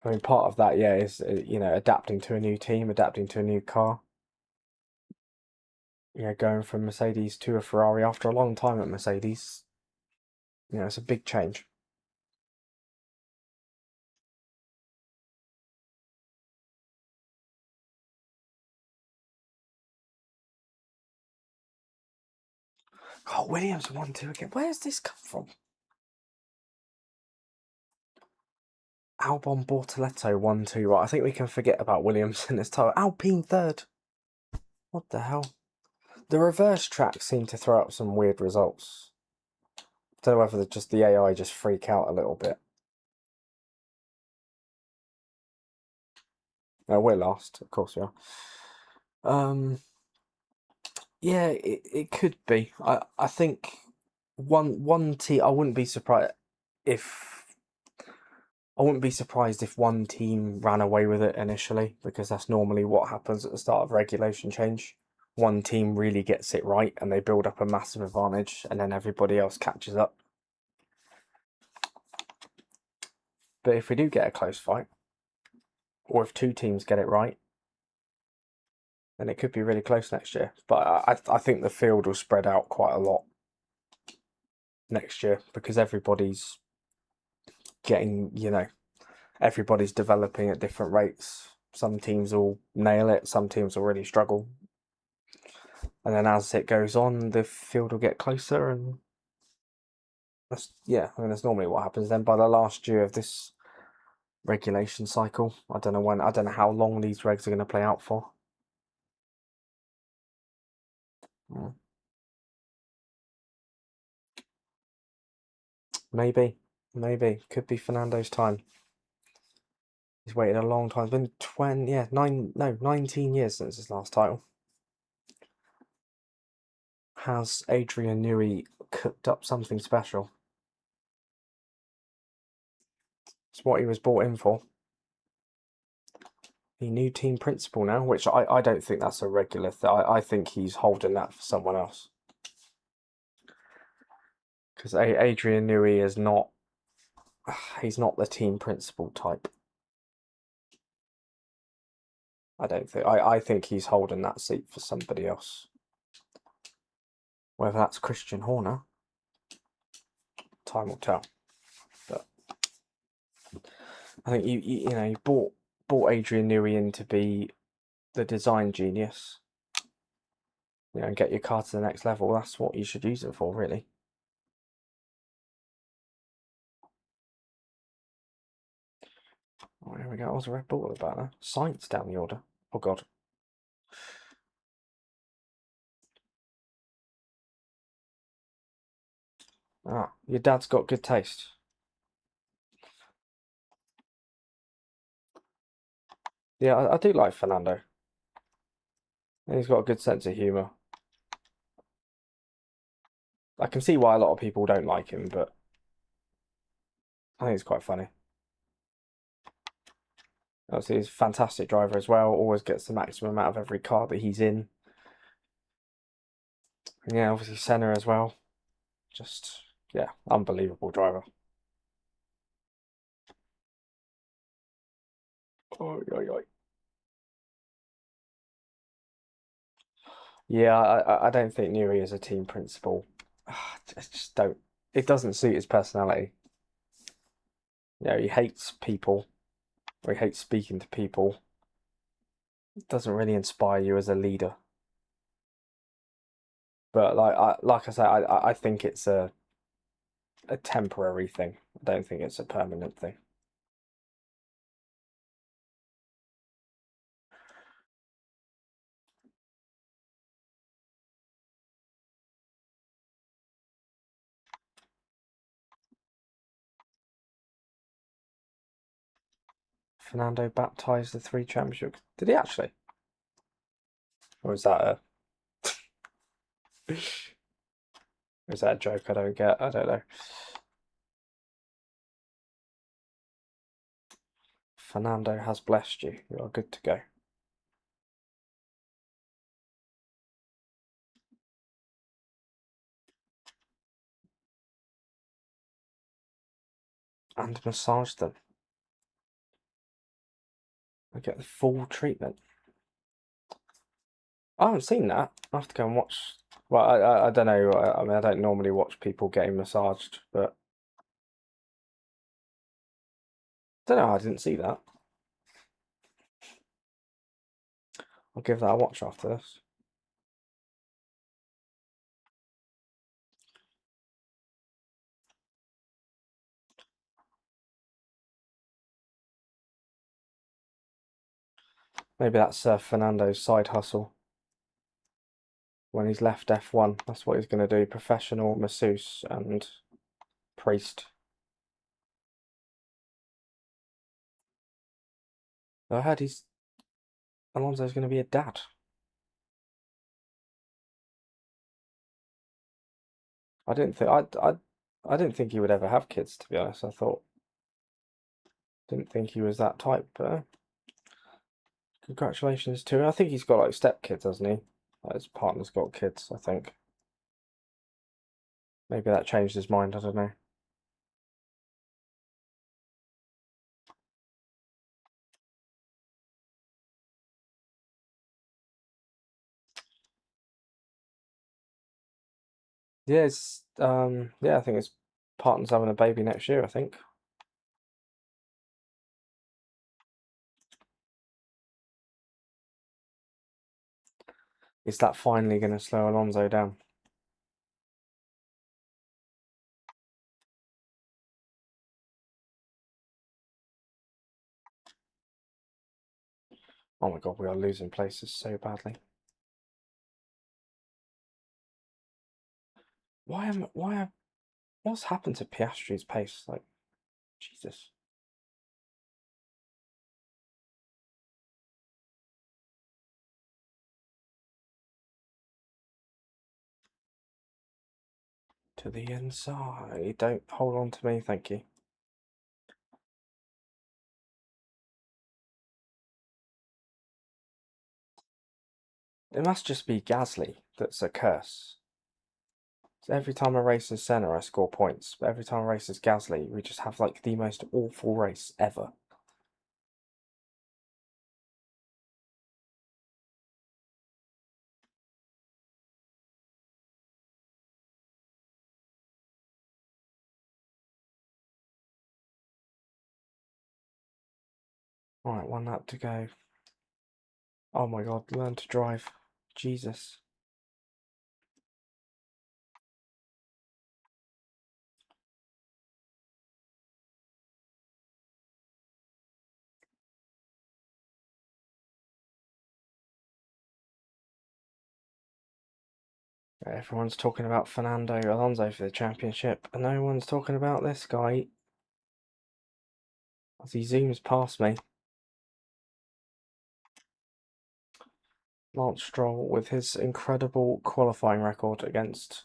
I mean, part of that, yeah, is you know, adapting to a new team, adapting to a new car. You know, going from Mercedes to a Ferrari after a long time at Mercedes. You know, it's a big change. Oh, Williams 1-2 again. Where's this come from? Albon Bortoleto 1-2. Right, I think we can forget about Williams in this title. Alpine third. What the hell? The reverse tracks seem to throw up some weird results. Don't know whether just the AI just freak out a little bit. No, we're last, of course we are. Yeah, it could be. I think one team. If I wouldn't be surprised if one team ran away with it initially, because that's normally what happens at the start of regulation change. One team really gets it right and they build up a massive advantage, and then everybody else catches up. But if we do get a close fight, or if two teams get it right, then it could be really close next year. But I think the field will spread out quite a lot next year because everybody's getting, you know, everybody's developing at different rates. Some teams will nail it, some teams will really struggle. And then as it goes on, the field will get closer, and that's, yeah, I mean, that's normally what happens. Then by the last year of this regulation cycle. I don't know when. I don't know how long these regs are going to play out for. Maybe could be Fernando's time. He's waited a long time. It's been 19 years since his last title. Has Adrian Newey cooked up something special? It's what he was brought in for. The new team principal now, which I don't think that's a regular thing. I think he's holding that for someone else. Because Adrian Newey is not... He's not the team principal type. I don't think... I think he's holding that seat for somebody else. Whether that's Christian Horner, time will tell. But I think you bought Adrian Newey in to be the design genius, and get your car to the next level. That's what you should use it for, really. Oh, here we go. I was a Red Bull about that. Science down the order. Oh god. Ah, your dad's got good taste. Yeah, I do like Fernando. And he's got a good sense of humour. I can see why a lot of people don't like him, but I think he's quite funny. Obviously, he's a fantastic driver as well. Always gets the maximum out of every car that he's in. And yeah, obviously Senna as well. Just, yeah, unbelievable driver. Oh, yeah, I don't think Newey is a team principal. I just don't. It doesn't suit his personality. He hates people, or he hates speaking to people. It doesn't really inspire you as a leader. But like I said, I think it's a temporary thing. I don't think it's a permanent thing. Fernando baptized the 3 championships. Did he actually? Or is that a is that a joke I don't get? I don't know. Fernando has blessed you. You are good to go. And massage them. I get the full treatment. I haven't seen that. I have to go and watch. Well, I don't know. I mean, I don't normally watch people getting massaged, but I don't know. I didn't see that. I'll give that a watch after this. Maybe that's Fernando's side hustle. When he's left F1, that's what he's going to do. Professional masseuse and priest. I heard Alonso's going to be a dad. I didn't think I didn't think he would ever have kids, to be honest. Didn't think he was that type, but congratulations to him. I think he's got like stepkids, hasn't he? Like his partner's got kids, I think. Maybe that changed his mind, I don't know. Yeah, I think his partner's having a baby next year, I think. Is that finally going to slow Alonso down? Oh my god, we are losing places so badly. What's happened to Piastri's pace? Like, Jesus. To the inside. Don't hold on to me, thank you. It must just be Gasly that's a curse. So every time a race is Senna, I score points. But every time a race is Gasly, we just have like the most awful race ever. Alright, 1 lap to go. Oh my god, learn to drive. Jesus. Everyone's talking about Fernando Alonso for the championship, and no one's talking about this guy as he zooms past me. Lance Stroll with his incredible qualifying record against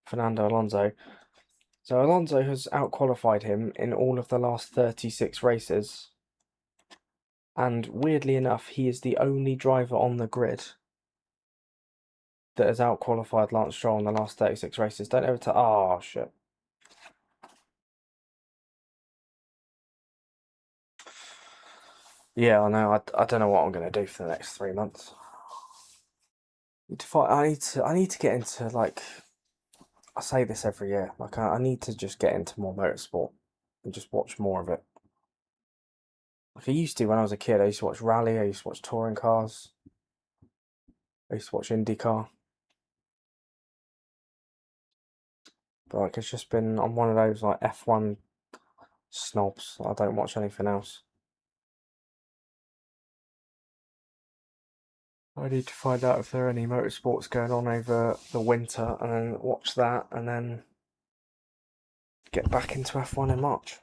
Fernando Alonso. So Alonso has outqualified him in all of the last 36 races. And weirdly enough, he is the only driver on the grid that has outqualified Lance Stroll in the last 36 races. Don't ever tell. Oh, shit. Yeah, I know. I don't know what I'm going to do for the next 3 months. I need to get into, like, I say this every year. Like, I need to just get into more motorsport and just watch more of it. Like I used to when I was a kid. I used to watch rally. I used to watch touring cars. I used to watch IndyCar. But like it's just been I'm one of those like F1 snobs. I don't watch anything else. I need to find out if there are any motorsports going on over the winter and then watch that and then get back into F1 in March.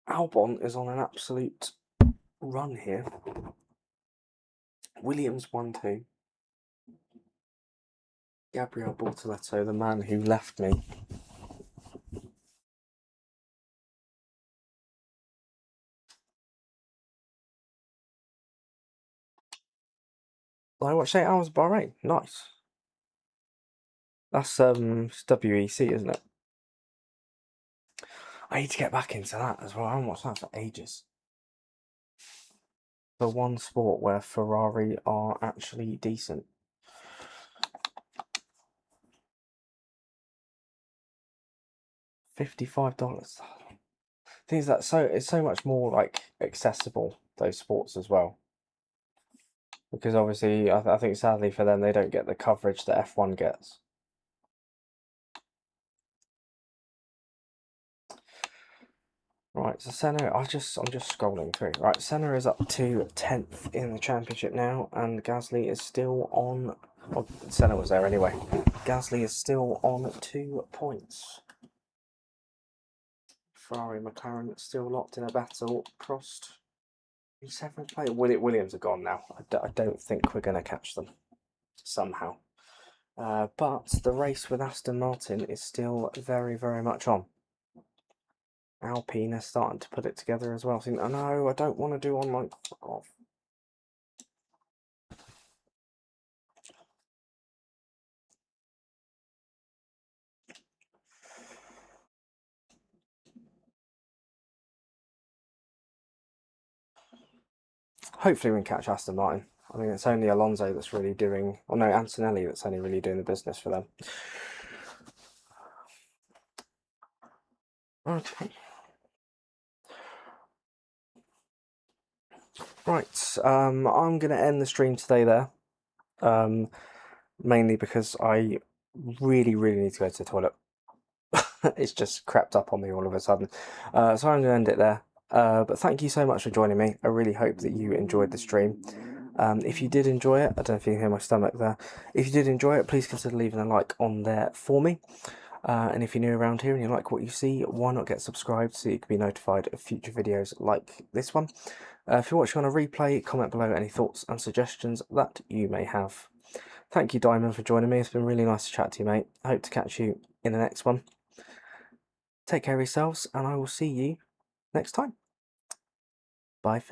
Albon is on an absolute run here. Williams 1-2. Gabriel Bortoleto, the man who left me. I watched 8 hours of Bahrain. Nice. That's WEC, isn't it? I need to get back into that as well. I haven't watched that for ages. The one sport where Ferrari are actually decent. $55. Things that it's so much more like accessible, those sports as well. Because obviously I think sadly for them they don't get the coverage that F1 gets. Right, so Senna, I'm just scrolling through. Right, Senna is up to 10th in the championship now, and Gasly is still on. Well, Senna was there anyway. Gasly is still on 2 points. Ferrari and McLaren still locked in a battle. Prost in 7th place. Williams are gone now. I don't think we're going to catch them somehow. But the race with Aston Martin is still very, very much on. Alpine is starting to put it together as well. So, no, I don't want to do online. Fuck off. Hopefully we can catch Aston Martin. I mean, it's only Alonso that's really doing... Oh, no, Antonelli that's only really doing the business for them. Okay. Right, I'm going to end the stream today there. Mainly because I really, really need to go to the toilet. It's just crept up on me all of a sudden. So I'm going to end it there. But thank you so much for joining me. I really hope that you enjoyed the stream. If you did enjoy it, I don't know if you can hear my stomach there. If you did enjoy it, please consider leaving a like on there for me. And if you're new around here and you like what you see, why not get subscribed so you can be notified of future videos like this one. If you're watching on a replay, comment below any thoughts and suggestions that you may have. Thank you, Diamond, for joining me. It's been really nice to chat to you, mate. I hope to catch you in the next one. Take care of yourselves, and I will see you next time. Bye for